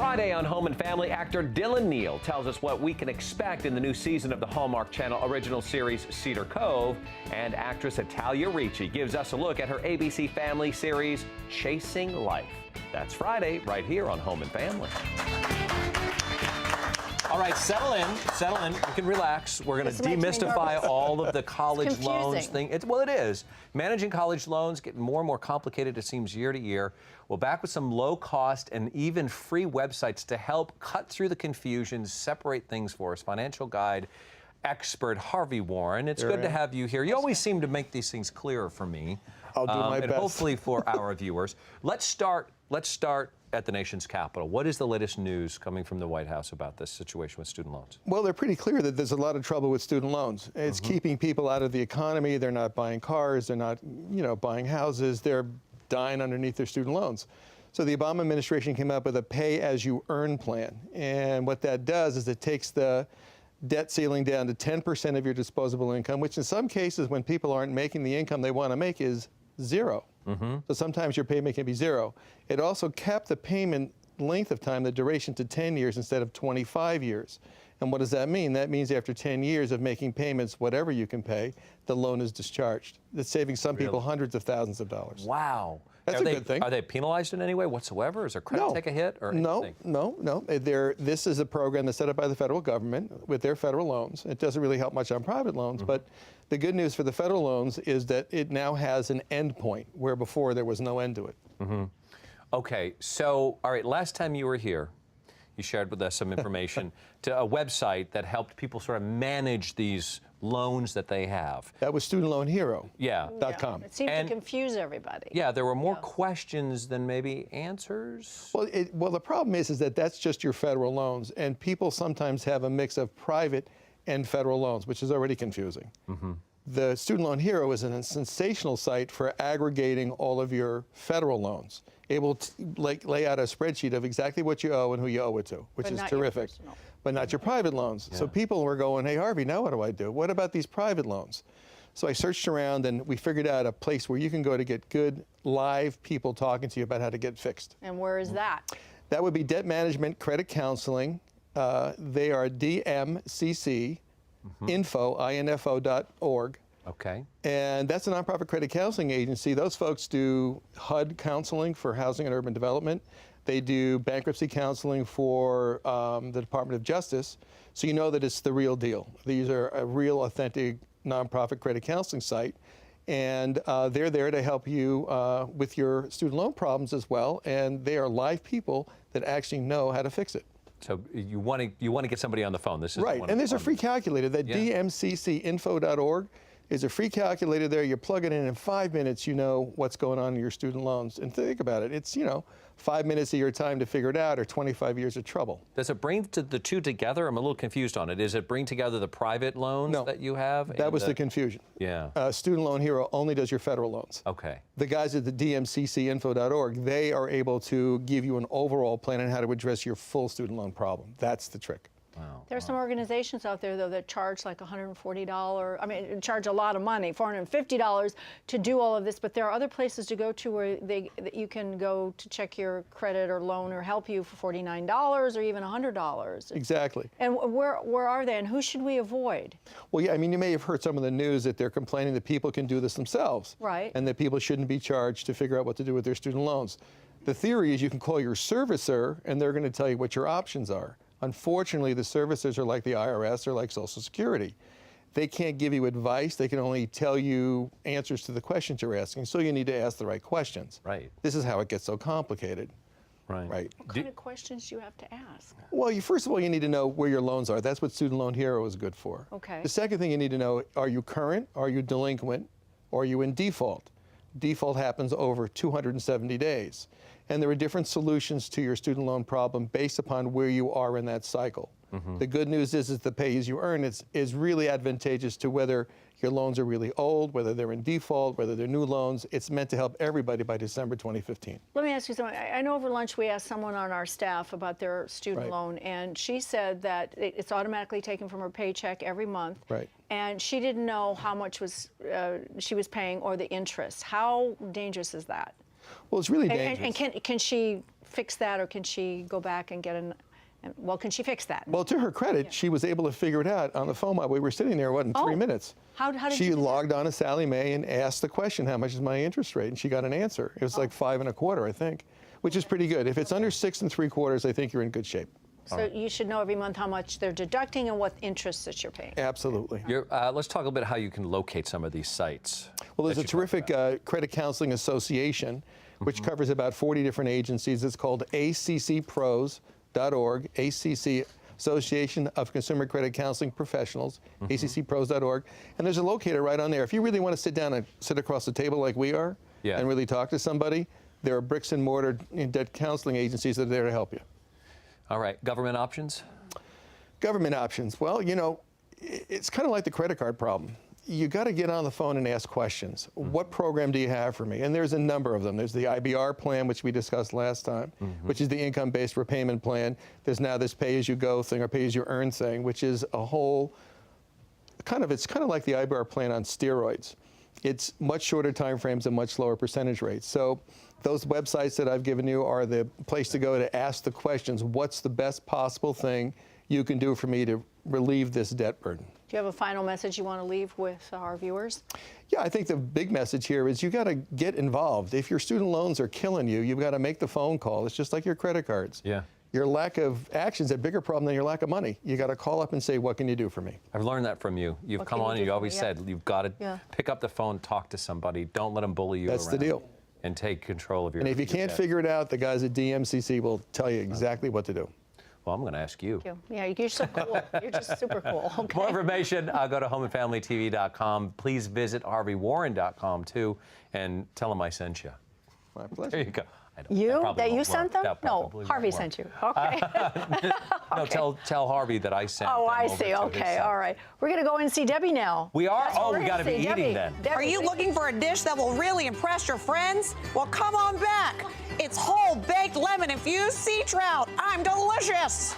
Friday on Home and Family, actor Dylan Neal tells us what we can expect in the new season of the Hallmark Channel original series Cedar Cove, and actress Italia Ricci gives us a look at her ABC Family series Chasing Life. That's Friday right here on Home and Family. All right, settle in. You can relax. We're going to demystify all of the college loans thing. Well, it is. Managing college loans getting more and more complicated, it seems, year to year. Well, back with some low-cost and even free websites to help cut through the confusion, separate things for us. Financial guide expert Harvey Warren. It's good to have you here. You always seem to make these things clearer for me. I'll do my best. And hopefully for our viewers. Let's start at the nation's capital. What is the latest news coming from the White House about this situation with student loans? Well, they're pretty clear that there's a lot of trouble with student loans. It's keeping people out of the economy. They're not buying cars. They're not, buying houses. They're dying underneath their student loans. So the Obama administration came up with a pay-as-you-earn plan. And what that does is it takes the debt ceiling down to 10% of your disposable income, which in some cases, when people aren't making the income they want to make, is zero. So sometimes your payment can be zero. It also capped the payment length of time, the duration, to 10 years instead of 25 years. And what does that mean? That means after 10 years of making payments, whatever you can pay, the loan is discharged. That's saving some people hundreds of thousands of dollars. Wow. That's a good thing. Are they penalized in any way whatsoever? Is their credit take a hit or anything? No. This is a program that's set up by the federal government with their federal loans. It doesn't really help much on private loans, but the good news for the federal loans is that it now has an end point, where before there was no end to it. Okay, so, all right, last time you were here, you shared with us some information to a website that helped people sort of manage these loans that they have. That was studentloanhero.com. Yeah. It seemed to confuse everybody. Yeah, there were more questions than maybe answers. Well, the problem is that that's just your federal loans, and people sometimes have a mix of private and federal loans, which is already confusing. The Student Loan Hero is a sensational site for aggregating all of your federal loans, able to lay out a spreadsheet of exactly what you owe and who you owe it to, which is terrific. But not your private loans. So people were going, hey, Harvey, now what do I do? What about these private loans? So I searched around, and we figured out a place where you can go to get good live people talking to you about how to get fixed. And where is that? That would be Debt Management Credit Counseling. They are DMCC. info.org. Okay. And that's a nonprofit credit counseling agency. Those folks do HUD counseling for housing and urban development. They do bankruptcy counseling for the Department of Justice. So you know that it's the real deal. These are a real, authentic nonprofit credit counseling site. And they're there to help you with your student loan problems as well. And they are live people that actually know how to fix it. So you want to get somebody on the phone. This is right, and there's a free calculator. That DMCC.info.org is a free calculator there. You plug it in 5 minutes, you know what's going on in your student loans. And think about it. It's, 5 minutes of your time to figure it out, or 25 years of trouble. Does it bring the two together? I'm a little confused on it. Does it bring together the private loans that you have? That was the confusion. Yeah. Student Loan Hero only does your federal loans. Okay. The guys at the DMCC.info.org, they are able to give you an overall plan on how to address your full student loan problem. That's the trick. Wow. There are some organizations out there, though, that charge like $140, charge a lot of money, $450 to do all of this, but there are other places to go to where you can go to check your credit or loan or help you for $49 or even $100. Exactly. And where are they, and who should we avoid? Well, yeah, you may have heard some of the news that they're complaining that people can do this themselves. Right. And that people shouldn't be charged to figure out what to do with their student loans. The theory is you can call your servicer, and they're going to tell you what your options are. Unfortunately, the servicers are like the IRS or like Social Security. They can't give you advice. They can only tell you answers to the questions you're asking. So you need to ask the right questions. Right. This is how it gets so complicated. Right. What kind of questions do you have to ask? Well, first of all, you need to know where your loans are. That's what Student Loan Hero is good for. Okay. The second thing you need to know, are you current, are you delinquent, or are you in default? Default happens over 270 days. And there are different solutions to your student loan problem based upon where you are in that cycle. The good news is the pay-as-you-earn is really advantageous to whether your loans are really old, whether they're in default, whether they're new loans. It's meant to help everybody by December 2015. Let me ask you something. I know over lunch we asked someone on our staff about their student loan, and she said that it's automatically taken from her paycheck every month. Right. And she didn't know how much she was paying or the interest. How dangerous is that? Well, it's really dangerous. And can she fix that, or can she go back and get well, can she fix that? Well, to her credit, she was able to figure it out on the phone while we were sitting there, in 3 minutes. How did she you do logged on to Sallie Mae and asked the question, how much is my interest rate? And she got an answer. It was like 5 1/4, I think, which is pretty good. If it's under 6 3/4, I think you're in good shape. So you should know every month how much they're deducting and what interest that you're paying. Absolutely. Let's talk a little bit how you can locate some of these sites. Well, there's a terrific credit counseling association, which covers about 40 different agencies. It's called ACCPros.org, ACC, Association of Consumer Credit Counseling Professionals, ACCPros.org. And there's a locator right on there. If you really want to sit down and sit across the table like we are and really talk to somebody, there are bricks and mortar debt counseling agencies that are there to help you. All right, government options? Government options. Well, you know, it's kind of like the credit card problem. You got to get on the phone and ask questions. What program do you have for me? And there's a number of them. There's the IBR plan, which we discussed last time, which is the income-based repayment plan. There's now this pay-as-you-go thing or pay-as-you-earn thing, which is a whole it's kind of like the IBR plan on steroids. It's much shorter time frames and much lower percentage rates. So those websites that I've given you are the place to go to ask the questions. What's the best possible thing you can do for me to relieve this debt burden? Do you have a final message you want to leave with our viewers? Yeah, I think the big message here is you got to get involved. If your student loans are killing you, you've got to make the phone call. It's just like your credit cards. Yeah. Your lack of action is a bigger problem than your lack of money. You got to call up and say, what can you do for me? I've learned that from you. You've come on and you always said you've got to pick up the phone, talk to somebody. Don't let them bully you That's around. the deal. And take control of your. And if you can't figure it out, the guys at DMCC will tell you exactly what to do. Well, I'm going to ask you. Thank you. Yeah, you're so cool. You're just super cool. Okay. More information, go to homeandfamilytv.com. Please visit harveywarren.com too, and tell them I sent you. My pleasure. There you go. You sent them? No, Harvey sent you. Okay. No, tell Harvey that I sent. Oh, I see. Okay, all right. We're going to go and see Debbie now. We are? Oh, we got to be Debbie. eating then. Debbie, are you looking for a dish that will really impress your friends? Well, come on back. It's whole baked lemon infused sea trout. I'm delicious.